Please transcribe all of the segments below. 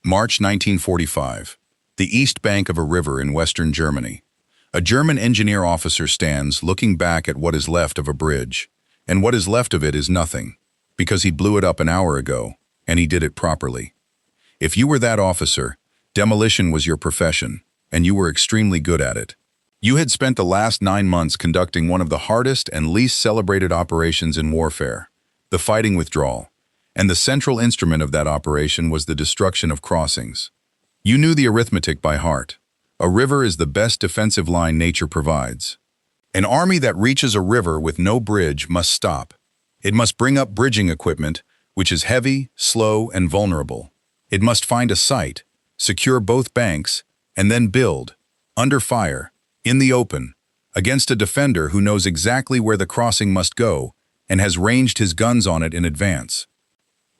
March 1945. The east bank of a river in western Germany. A German engineer officer stands looking back at what is left of a bridge. And what is left of it is nothing, because he blew it up an hour ago, and he did it properly. If you were that officer, demolition was your profession, and you were extremely good at it. You had spent the last 9 months conducting one of the hardest and least celebrated operations in warfare, the fighting withdrawal, and the central instrument of that operation was the destruction of crossings. You knew the arithmetic by heart. A river is the best defensive line nature provides. An army that reaches a river with no bridge must stop. It must bring up bridging equipment, which is heavy, slow, and vulnerable. It must find a site, secure both banks, and then build, under fire, in the open, against a defender who knows exactly where the crossing must go and has ranged his guns on it in advance.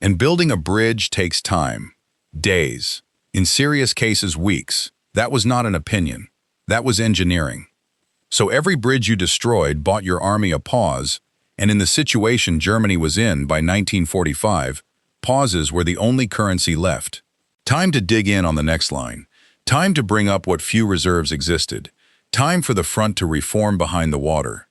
And building a bridge takes time, days, in serious cases weeks. That was not an opinion. That was engineering. So every bridge you destroyed bought your army a pause, and in the situation Germany was in by 1945, pauses were the only currency left. Time to dig in on the next line. Time to bring up what few reserves existed. Time for the front to reform behind the water.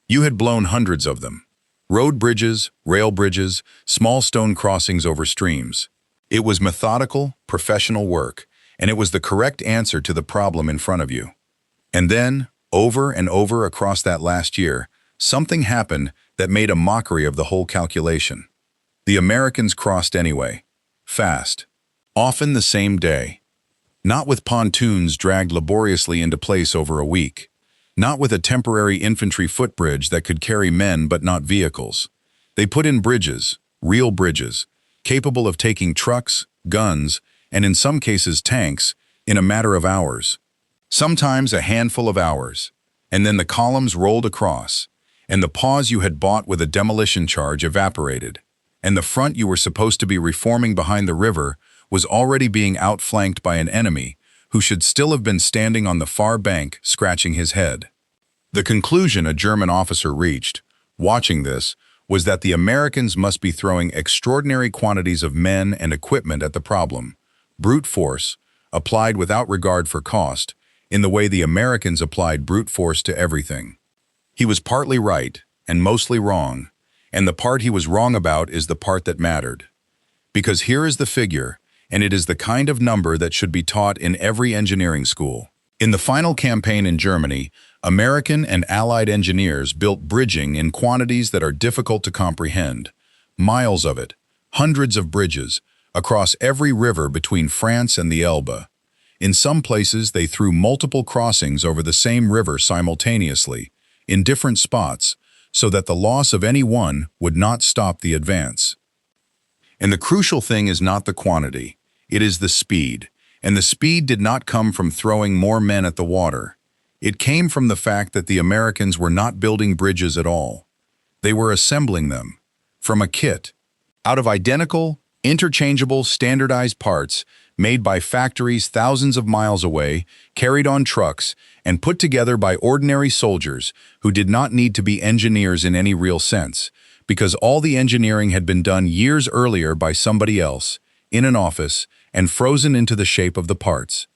You had blown hundreds of them. Road bridges, rail bridges, small stone crossings over streams. It was methodical, professional work, and it was the correct answer to the problem in front of you. And then, over and over across that last year, something happened that made a mockery of the whole calculation. The Americans crossed anyway, fast, often the same day. Not with pontoons dragged laboriously into place over a week. Not with a temporary infantry footbridge that could carry men but not vehicles. They put in bridges, real bridges, capable of taking trucks, guns, and in some cases tanks, in a matter of hours. Sometimes a handful of hours. And then the columns rolled across, and the pause you had bought with a demolition charge evaporated, and the front you were supposed to be reforming behind the river was already being outflanked by an enemy who should still have been standing on the far bank scratching his head. The conclusion a German officer reached, watching this, was that the Americans must be throwing extraordinary quantities of men and equipment at the problem, brute force, applied without regard for cost, in the way the Americans applied brute force to everything. He was partly right and mostly wrong, and the part he was wrong about is the part that mattered. Because here is the figure, and it is the kind of number that should be taught in every engineering school. In the final campaign in Germany, American and Allied engineers built bridging in quantities that are difficult to comprehend. Miles of it, hundreds of bridges, across every river between France and the Elbe. In some places, they threw multiple crossings over the same river simultaneously, in different spots, so that the loss of any one would not stop the advance. And the crucial thing is not the quantity, it is the speed. And the speed did not come from throwing more men at the water. It came from the fact that the Americans were not building bridges at all. They were assembling them, from a kit, out of identical, interchangeable, standardized parts made by factories thousands of miles away, carried on trucks, and put together by ordinary soldiers who did not need to be engineers in any real sense, because all the engineering had been done years earlier by somebody else, in an office, and frozen into the shape of the parts.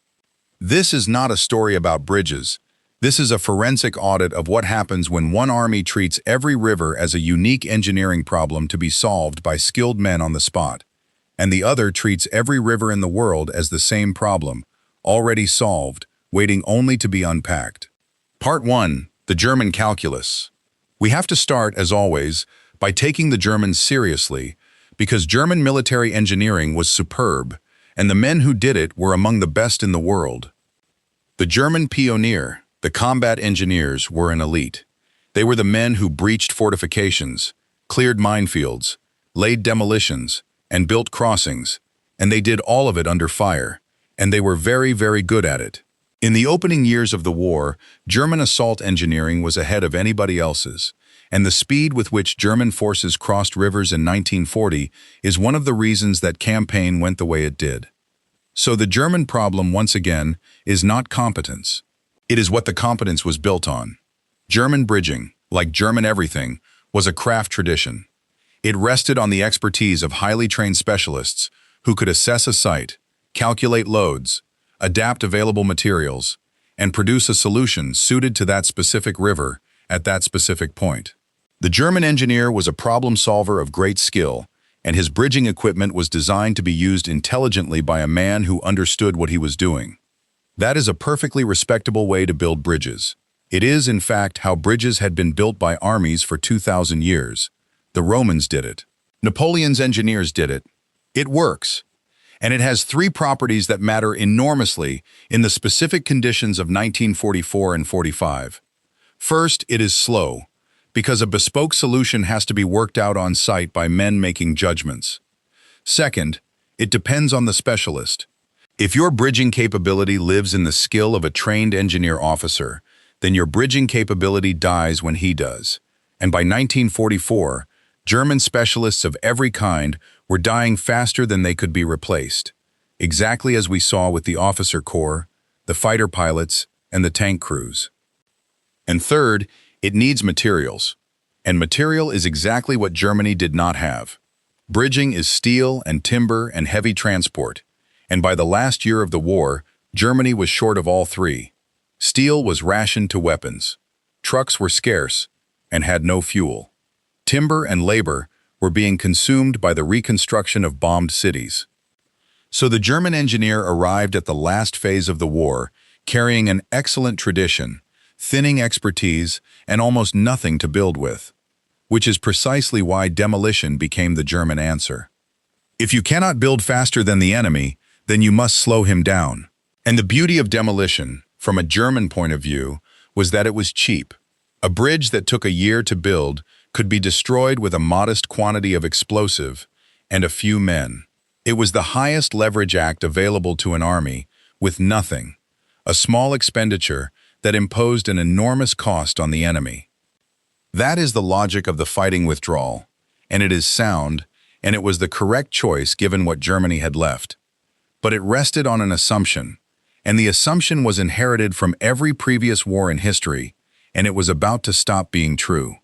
This is not a story about bridges. This is a forensic audit of what happens when one army treats every river as a unique engineering problem to be solved by skilled men on the spot, and the other treats every river in the world as the same problem, already solved, waiting only to be unpacked. Part 1. The German Calculus. We have to start, as always, by taking the Germans seriously, because German military engineering was superb, and the men who did it were among the best in the world. The German pioneer, the combat engineers, were an elite. They were the men who breached fortifications, cleared minefields, laid demolitions, and built crossings, and they did all of it under fire, and they were very, very good at it. In the opening years of the war, German assault engineering was ahead of anybody else's, and the speed with which German forces crossed rivers in 1940 is one of the reasons that campaign went the way it did. So the German problem, once again, is not competence. It is what the competence was built on. German bridging, like German everything, was a craft tradition. It rested on the expertise of highly trained specialists who could assess a site, calculate loads, adapt available materials, and produce a solution suited to that specific river at that specific point. The German engineer was a problem solver of great skill, and his bridging equipment was designed to be used intelligently by a man who understood what he was doing. That is a perfectly respectable way to build bridges. It is, in fact, how bridges had been built by armies for 2,000 years. The Romans did it. Napoleon's engineers did it. It works. And it has three properties that matter enormously in the specific conditions of 1944 and 45. First, it is slow, because a bespoke solution has to be worked out on site by men making judgments. Second, it depends on the specialist. If your bridging capability lives in the skill of a trained engineer officer, then your bridging capability dies when he does. And by 1944, German specialists of every kind were dying faster than they could be replaced, exactly as we saw with the officer corps, the fighter pilots, and the tank crews. And third, it needs materials. And material is exactly what Germany did not have. Bridging is steel and timber and heavy transport. And by the last year of the war, Germany was short of all three. Steel was rationed to weapons. Trucks were scarce and had no fuel. Timber and labor were being consumed by the reconstruction of bombed cities. So the German engineer arrived at the last phase of the war, carrying an excellent tradition, thinning expertise, and almost nothing to build with, which is precisely why demolition became the German answer. If you cannot build faster than the enemy, then you must slow him down. And the beauty of demolition, from a German point of view, was that it was cheap. A bridge that took a year to build could be destroyed with a modest quantity of explosive and a few men. It was the highest leverage act available to an army, with nothing, a small expenditure that imposed an enormous cost on the enemy. That is the logic of the fighting withdrawal, and it is sound, and it was the correct choice given what Germany had left. But it rested on an assumption, and the assumption was inherited from every previous war in history, and it was about to stop being true.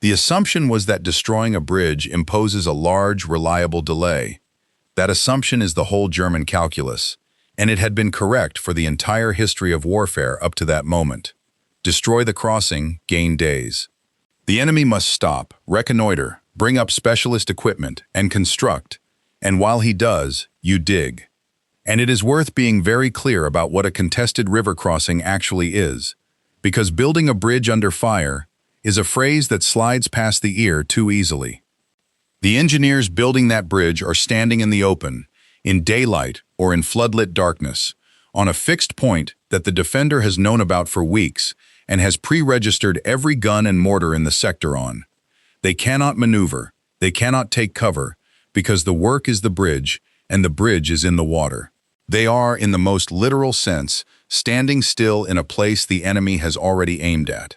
The assumption was that destroying a bridge imposes a large, reliable delay. That assumption is the whole German calculus, and it had been correct for the entire history of warfare up to that moment. Destroy the crossing, gain days. The enemy must stop, reconnoiter, bring up specialist equipment, and construct, and while he does, you dig. And it is worth being very clear about what a contested river crossing actually is, because building a bridge under fire is a phrase that slides past the ear too easily. The engineers building that bridge are standing in the open, in daylight or in floodlit darkness, on a fixed point that the defender has known about for weeks and has pre-registered every gun and mortar in the sector on. They cannot maneuver, they cannot take cover, because the work is the bridge and the bridge is in the water. They are, in the most literal sense, standing still in a place the enemy has already aimed at.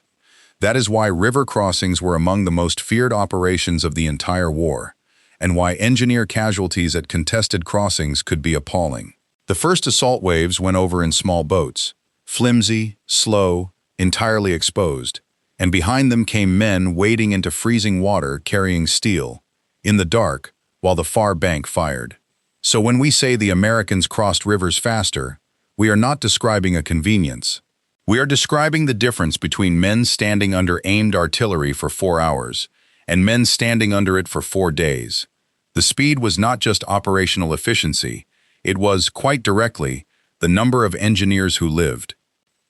That is why river crossings were among the most feared operations of the entire war, and why engineer casualties at contested crossings could be appalling. The first assault waves went over in small boats, flimsy, slow, entirely exposed, and behind them came men wading into freezing water carrying steel, in the dark, while the far bank fired. So when we say the Americans crossed rivers faster, we are not describing a convenience. We are describing the difference between men standing under aimed artillery for 4 hours and men standing under it for 4 days. The speed was not just operational efficiency, it was, quite directly, the number of engineers who lived.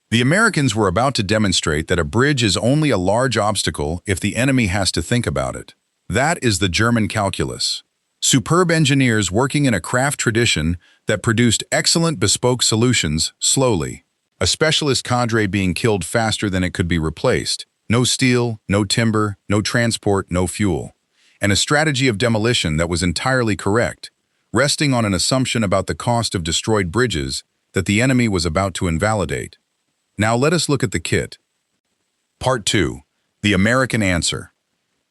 The Americans were about to demonstrate that a bridge is only a large obstacle if the enemy has to think about it. That is the German calculus. Superb engineers working in a craft tradition that produced excellent bespoke solutions slowly. A specialist cadre being killed faster than it could be replaced. No steel, no timber, no transport, no fuel. And a strategy of demolition that was entirely correct, resting on an assumption about the cost of destroyed bridges that the enemy was about to invalidate. Now let us look at the kit. Part 2. The American Answer.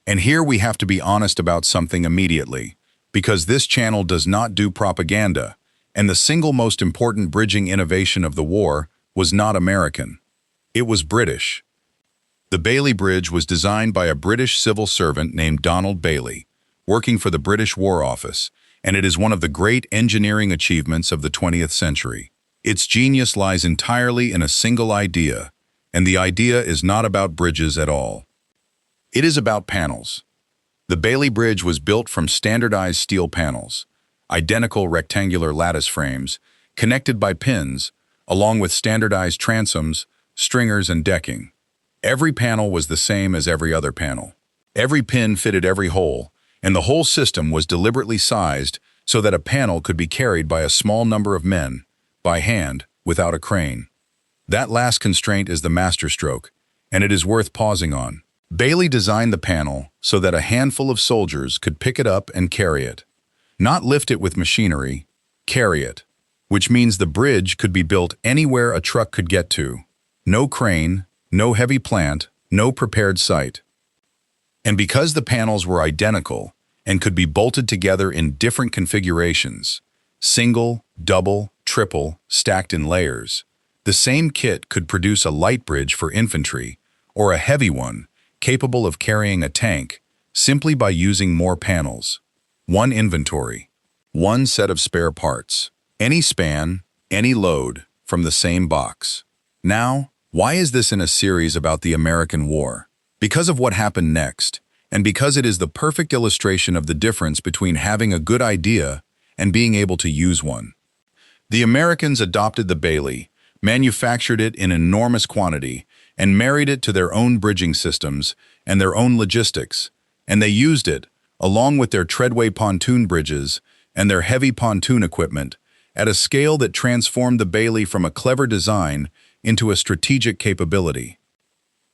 And here we have to be honest about something immediately, because this channel does not do propaganda, and the single most important bridging innovation of the war was not American. It was British. The Bailey Bridge was designed by a British civil servant named Donald Bailey, working for the British War Office, and it is one of the great engineering achievements of the 20th century. Its genius lies entirely in a single idea, and the idea is not about bridges at all. It is about panels. The Bailey Bridge was built from standardized steel panels, identical rectangular lattice frames, connected by pins, along with standardized transoms, stringers, and decking. Every panel was the same as every other panel. Every pin fitted every hole, and the whole system was deliberately sized so that a panel could be carried by a small number of men, by hand, without a crane. That last constraint is the masterstroke, and it is worth pausing on. Bailey designed the panel so that a handful of soldiers could pick it up and carry it. Not lift it with machinery, carry it, which means the bridge could be built anywhere a truck could get to. No crane, no heavy plant, no prepared site. And because the panels were identical and could be bolted together in different configurations, single, double, triple, stacked in layers, the same kit could produce a light bridge for infantry or a heavy one capable of carrying a tank simply by using more panels. One inventory, one set of spare parts, any span, any load from the same box. Now, why is this in a series about the American War? Because of what happened next, and because it is the perfect illustration of the difference between having a good idea and being able to use one. The Americans adopted the Bailey, manufactured it in enormous quantity, and married it to their own bridging systems and their own logistics, and they used it, along with their treadway pontoon bridges and their heavy pontoon equipment, at a scale that transformed the Bailey from a clever design into a strategic capability.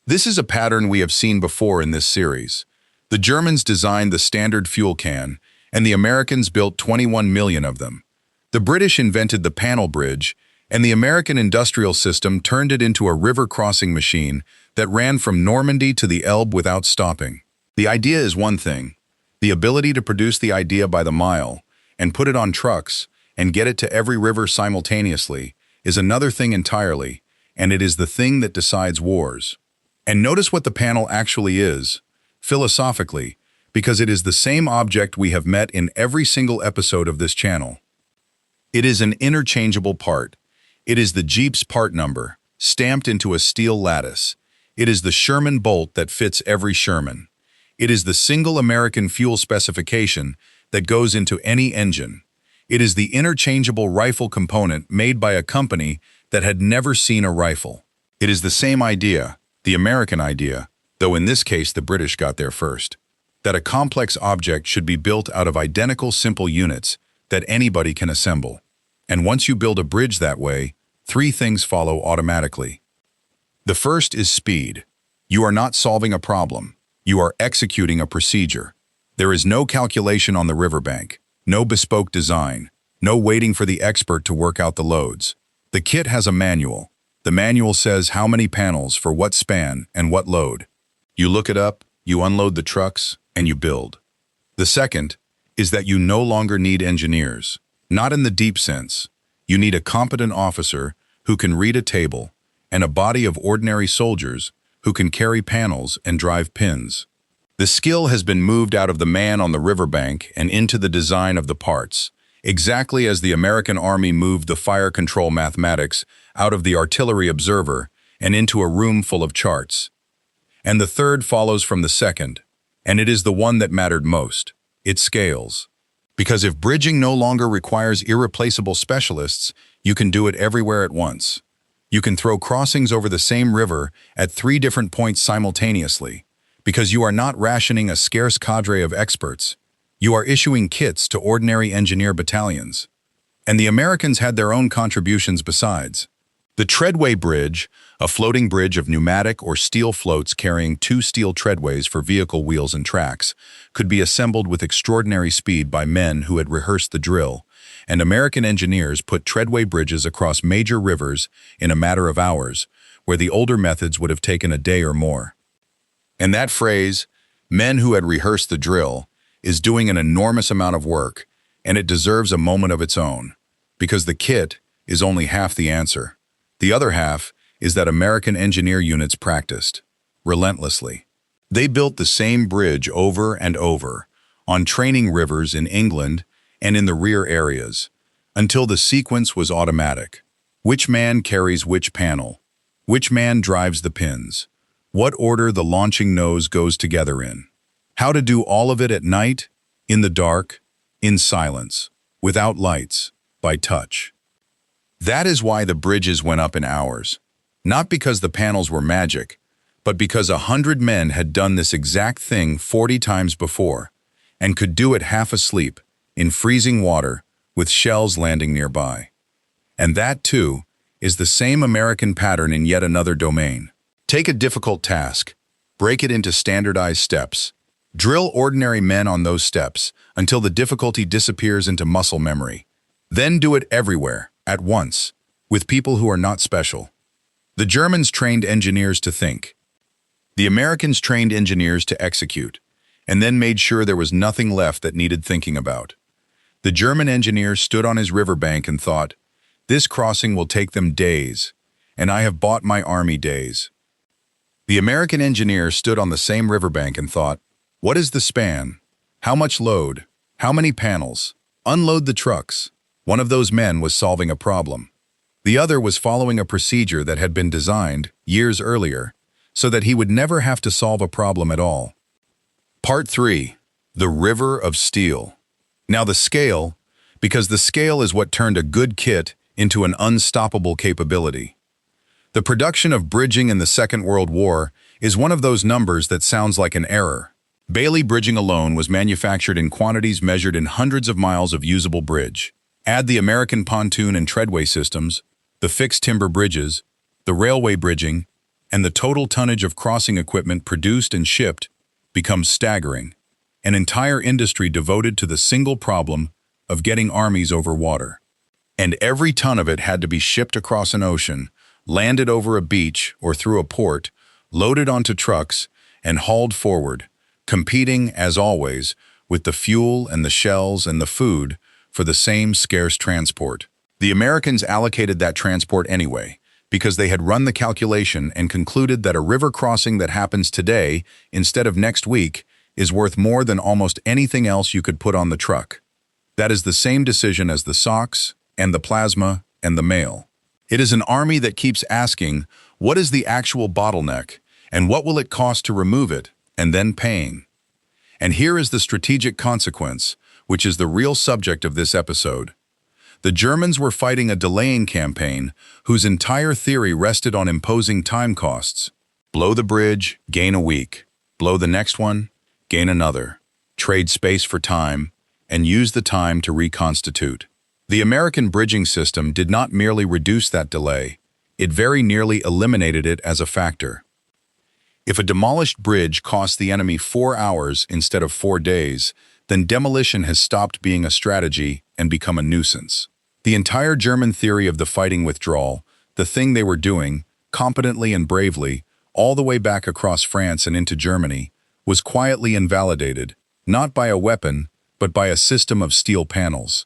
This is a pattern we have seen before in this series. The Germans designed the standard fuel can, and the Americans built 21 million of them. The British invented the panel bridge, and the American industrial system turned it into a river-crossing machine that ran from Normandy to the Elbe without stopping. The idea is one thing. The ability to produce the idea by the mile, and put it on trucks, and get it to every river simultaneously, is another thing entirely, and it is the thing that decides wars. And notice what the panel actually is, philosophically, because it is the same object we have met in every single episode of this channel. It is an interchangeable part. It is the Jeep's part number, stamped into a steel lattice. It is the Sherman bolt that fits every Sherman. It is the single American fuel specification that goes into any engine. It is the interchangeable rifle component made by a company that had never seen a rifle. It is the same idea, the American idea, though in this case the British got there first, that a complex object should be built out of identical simple units that anybody can assemble. And once you build a bridge that way, three things follow automatically. The first is speed. You are not solving a problem. You are executing a procedure. There is no calculation on the riverbank, no bespoke design, no waiting for the expert to work out the loads. The kit has a manual. The manual says how many panels for what span and what load. You look it up, you unload the trucks, and you build. The second is that you no longer need engineers. Not in the deep sense. You need a competent officer who can read a table and a body of ordinary soldiers who can carry panels and drive pins. The skill has been moved out of the man on the riverbank and into the design of the parts, exactly as the American Army moved the fire control mathematics out of the artillery observer and into a room full of charts. And the third follows from the second, and it is the one that mattered most. It scales. Because if bridging no longer requires irreplaceable specialists, you can do it everywhere at once. You can throw crossings over the same river at 3 different points simultaneously, because you are not rationing a scarce cadre of experts. You are issuing kits to ordinary engineer battalions. And the Americans had their own contributions besides. The treadway bridge, a floating bridge of pneumatic or steel floats carrying 2 steel treadways for vehicle wheels and tracks, could be assembled with extraordinary speed by men who had rehearsed the drill, and American engineers put treadway bridges across major rivers in a matter of hours, where the older methods would have taken a day or more. And that phrase, men who had rehearsed the drill, is doing an enormous amount of work, and it deserves a moment of its own, because the kit is only half the answer. The other half is that American engineer units practiced, relentlessly. They built the same bridge over and over, on training rivers in England and in the rear areas, until the sequence was automatic. Which man carries which panel? Which man drives the pins? What order the launching nose goes together in? How to do all of it at night, in the dark, in silence, without lights, by touch. That is why the bridges went up in hours. Not because the panels were magic, but because 100 men had done this exact thing 40 times before, and could do it half asleep, in freezing water, with shells landing nearby. And that, too, is the same American pattern in yet another domain. Take a difficult task, break it into standardized steps, drill ordinary men on those steps until the difficulty disappears into muscle memory. Then do it everywhere, at once, with people who are not special. The Germans trained engineers to think. The Americans trained engineers to execute, and then made sure there was nothing left that needed thinking about. The German engineer stood on his riverbank and thought, "This crossing will take them days, and I have bought my army days." The American engineer stood on the same riverbank and thought, "What is the span? How much load? How many panels? Unload the trucks." One of those men was solving a problem. The other was following a procedure that had been designed years earlier so that he would never have to solve a problem at all. Part 3. The River of Steel. Now the scale, because the scale is what turned a good kit into an unstoppable capability. The production of bridging in the Second World War is one of those numbers that sounds like an error. Bailey bridging alone was manufactured in quantities measured in hundreds of miles of usable bridge. Add the American pontoon and treadway systems, the fixed timber bridges, the railway bridging, and the total tonnage of crossing equipment produced and shipped becomes staggering. An entire industry devoted to the single problem of getting armies over water. And every ton of it had to be shipped across an ocean, landed over a beach or through a port, loaded onto trucks, and hauled forward, competing, as always, with the fuel and the shells and the food for the same scarce transport. The Americans allocated that transport anyway, because they had run the calculation and concluded that a river crossing that happens today instead of next week is worth more than almost anything else you could put on the truck. That is the same decision as the socks and the plasma and the mail. It is an army that keeps asking, what is the actual bottleneck, and what will it cost to remove it, and then paying. And here is the strategic consequence, which is the real subject of this episode. The Germans were fighting a delaying campaign whose entire theory rested on imposing time costs. Blow the bridge, gain a week. Blow the next one, gain another. Trade space for time, and use the time to reconstitute. The American bridging system did not merely reduce that delay, it very nearly eliminated it as a factor. If a demolished bridge costs the enemy 4 hours instead of 4 days, then demolition has stopped being a strategy and become a nuisance. The entire German theory of the fighting withdrawal, the thing they were doing, competently and bravely, all the way back across France and into Germany, was quietly invalidated, not by a weapon, but by a system of steel panels.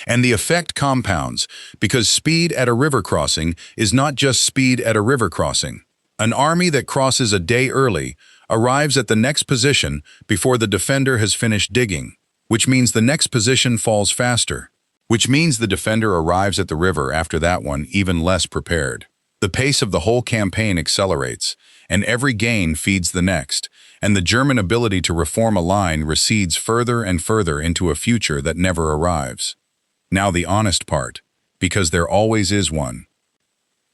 And the effect compounds, because speed at a river crossing is not just speed at a river crossing. An army that crosses a day early arrives at the next position before the defender has finished digging, which means the next position falls faster, which means the defender arrives at the river after that one even less prepared. The pace of the whole campaign accelerates, and every gain feeds the next, and the German ability to reform a line recedes further and further into a future that never arrives. Now the honest part, because there always is one.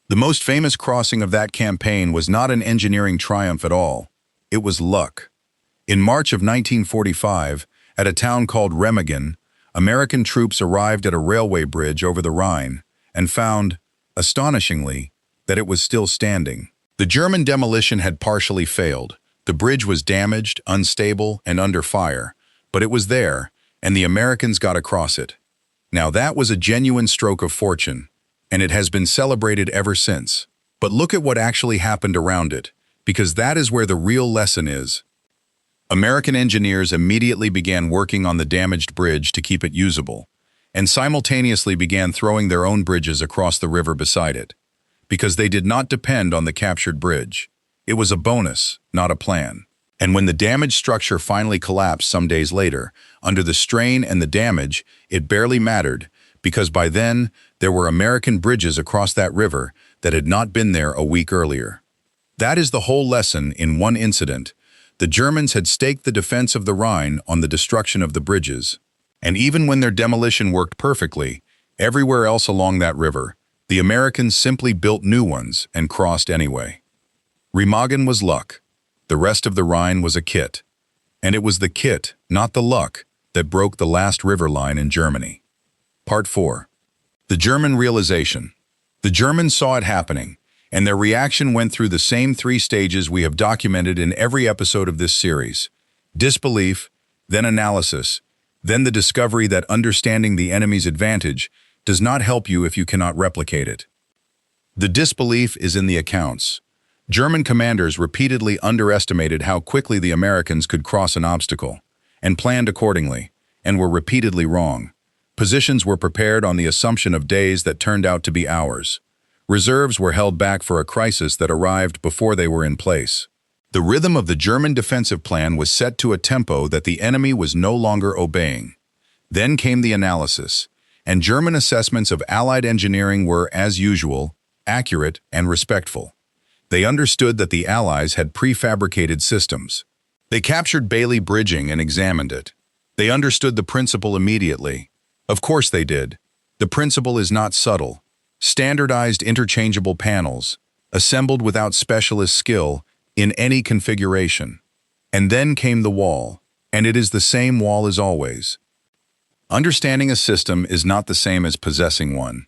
The most famous crossing of that campaign was not an engineering triumph at all. It was luck. In March of 1945, at a town called Remagen, American troops arrived at a railway bridge over the Rhine and found, astonishingly, that it was still standing. The German demolition had partially failed. The bridge was damaged, unstable, and under fire, but it was there, and the Americans got across it. Now that was a genuine stroke of fortune, and it has been celebrated ever since. But look at what actually happened around it, because that is where the real lesson is. American engineers immediately began working on the damaged bridge to keep it usable, and simultaneously began throwing their own bridges across the river beside it, because they did not depend on the captured bridge. It was a bonus, not a plan. And when the damaged structure finally collapsed some days later, under the strain and the damage, it barely mattered, because by then, there were American bridges across that river that had not been there a week earlier. That is the whole lesson in one incident. The Germans had staked the defense of the Rhine on the destruction of the bridges. And even when their demolition worked perfectly, everywhere else along that river, the Americans simply built new ones and crossed anyway. Remagen was luck. The rest of the Rhine was a kit. And it was the kit, not the luck, that broke the last river line in Germany. Part 4. The German realization. The Germans saw it happening, and their reaction went through the same 3 stages we have documented in every episode of this series. Disbelief, then analysis, then the discovery that understanding the enemy's advantage does not help you if you cannot replicate it. The disbelief is in the accounts. German commanders repeatedly underestimated how quickly the Americans could cross an obstacle, and planned accordingly, and were repeatedly wrong. Positions were prepared on the assumption of days that turned out to be hours. Reserves were held back for a crisis that arrived before they were in place. The rhythm of the German defensive plan was set to a tempo that the enemy was no longer obeying. Then came the analysis, and German assessments of Allied engineering were, as usual, accurate and respectful. They understood that the Allies had prefabricated systems. They captured Bailey bridging and examined it. They understood the principle immediately. Of course they did. The principle is not subtle. Standardized interchangeable panels, assembled without specialist skill, in any configuration. And then came the wall, and it is the same wall as always. Understanding a system is not the same as possessing one.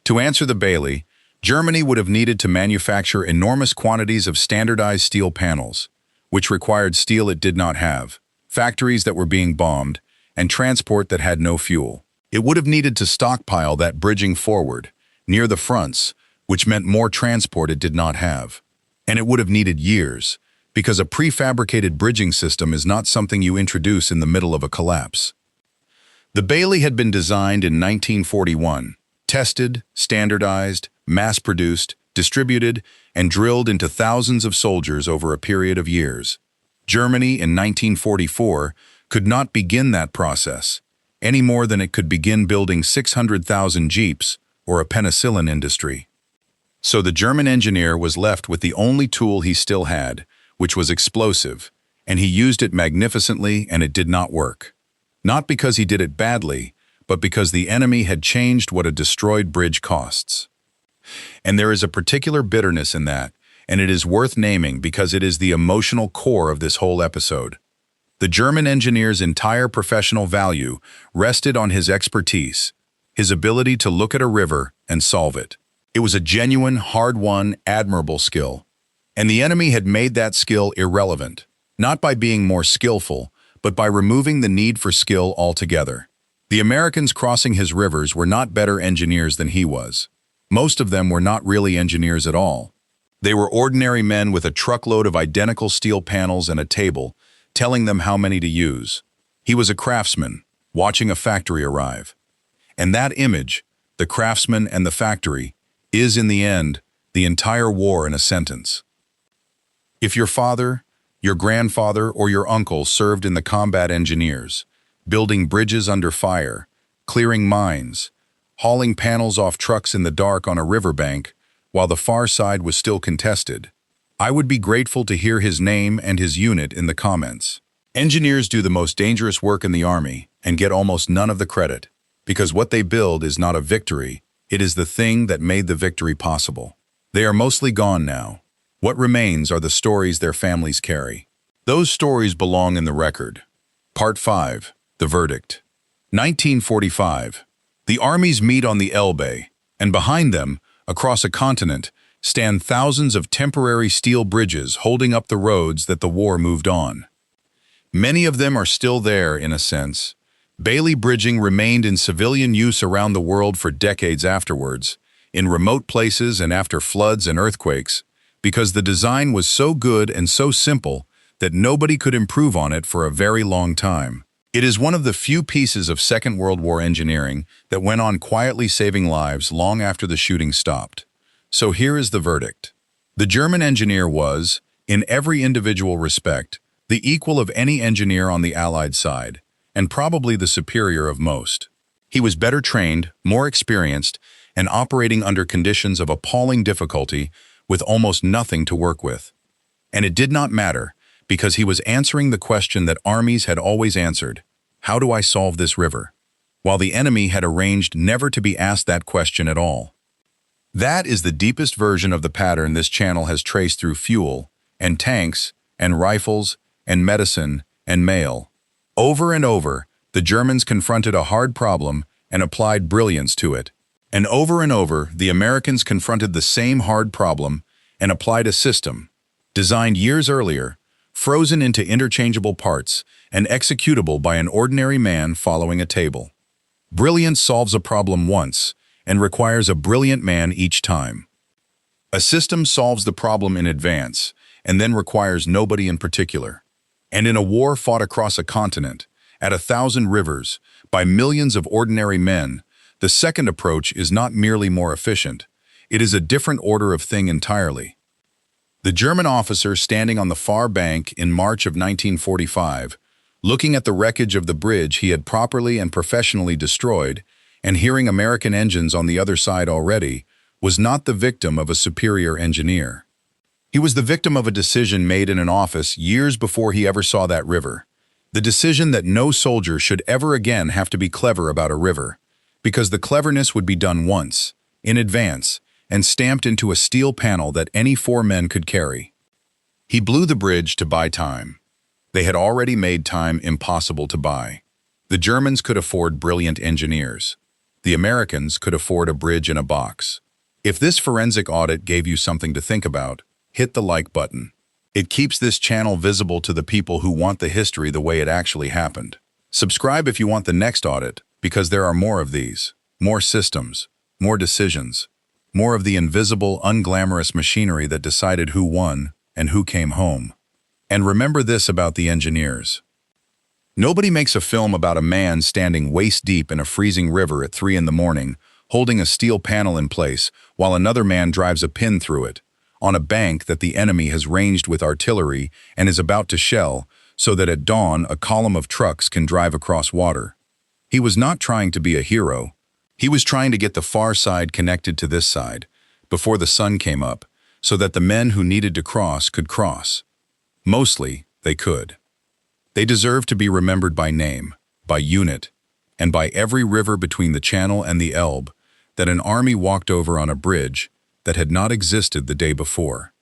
To answer the Bailey, Germany would have needed to manufacture enormous quantities of standardized steel panels, which required steel it did not have, factories that were being bombed, and transport that had no fuel. It would have needed to stockpile that bridging forward, near the fronts, which meant more transport it did not have. And it would have needed years, because a prefabricated bridging system is not something you introduce in the middle of a collapse. The Bailey had been designed in 1941, tested, standardized, mass-produced, distributed, and drilled into thousands of soldiers over a period of years. Germany in 1944 could not begin that process, any more than it could begin building 600,000 jeeps or a penicillin industry. So the German engineer was left with the only tool he still had, which was explosive, and he used it magnificently and it did not work. Not because he did it badly, but because the enemy had changed what a destroyed bridge costs. And there is a particular bitterness in that, and it is worth naming because it is the emotional core of this whole episode. The German engineer's entire professional value rested on his expertise, his ability to look at a river and solve it. It was a genuine, hard-won, admirable skill. And the enemy had made that skill irrelevant, not by being more skillful, but by removing the need for skill altogether. The Americans crossing his rivers were not better engineers than he was. Most of them were not really engineers at all. They were ordinary men with a truckload of identical steel panels and a table, telling them how many to use. He was a craftsman, watching a factory arrive. And that image, the craftsman and the factory, is in the end, the entire war in a sentence. If your father, your grandfather, or your uncle served in the combat engineers, building bridges under fire, clearing mines, hauling panels off trucks in the dark on a riverbank while the far side was still contested, I would be grateful to hear his name and his unit in the comments. Engineers do the most dangerous work in the army and get almost none of the credit, because what they build is not a victory, it is the thing that made the victory possible. They are mostly gone now. What remains are the stories their families carry. Those stories belong in the record. Part 5. The Verdict. 1945. The armies meet on the Elbe, and behind them, across a continent, stand thousands of temporary steel bridges holding up the roads that the war moved on. Many of them are still there, in a sense. Bailey bridging remained in civilian use around the world for decades afterwards, in remote places and after floods and earthquakes, because the design was so good and so simple that nobody could improve on it for a very long time. It is one of the few pieces of Second World War engineering that went on quietly saving lives long after the shooting stopped. So here is the verdict. The German engineer was, in every individual respect, the equal of any engineer on the Allied side, and probably the superior of most. He was better trained, more experienced, and operating under conditions of appalling difficulty with almost nothing to work with. And it did not matter, because he was answering the question that armies had always answered: how do I solve this river? While the enemy had arranged never to be asked that question at all. That is the deepest version of the pattern this channel has traced through fuel, and tanks, and rifles, and medicine, and mail. Over and over, the Germans confronted a hard problem and applied brilliance to it. And over, the Americans confronted the same hard problem and applied a system, designed years earlier, frozen into interchangeable parts, and executable by an ordinary man following a table. Brilliance solves a problem once, and requires a brilliant man each time. A system solves the problem in advance, and then requires nobody in particular. And in a war fought across a continent, at 1,000 rivers, by millions of ordinary men, the second approach is not merely more efficient, it is a different order of thing entirely. The German officer standing on the far bank in March of 1945, looking at the wreckage of the bridge he had properly and professionally destroyed, and hearing American engines on the other side already, was not the victim of a superior engineer. He was the victim of a decision made in an office years before he ever saw that river. The decision that no soldier should ever again have to be clever about a river, because the cleverness would be done once, in advance, and stamped into a steel panel that any 4 men could carry. He blew the bridge to buy time. They had already made time impossible to buy. The Germans could afford brilliant engineers. The Americans could afford a bridge in a box. If this forensic audit gave you something to think about, hit the like button. It keeps this channel visible to the people who want the history the way it actually happened. Subscribe if you want the next audit, because there are more of these, more systems, more decisions, more of the invisible, unglamorous machinery that decided who won and who came home. And remember this about the engineers. Nobody makes a film about a man standing waist-deep in a freezing river at 3 in the morning, holding a steel panel in place, while another man drives a pin through it, on a bank that the enemy has ranged with artillery and is about to shell, so that at dawn a column of trucks can drive across water. He was not trying to be a hero. He was trying to get the far side connected to this side, before the sun came up, so that the men who needed to cross could cross. Mostly, they could. They deserve to be remembered by name, by unit, and by every river between the Channel and the Elbe that an army walked over on a bridge that had not existed the day before.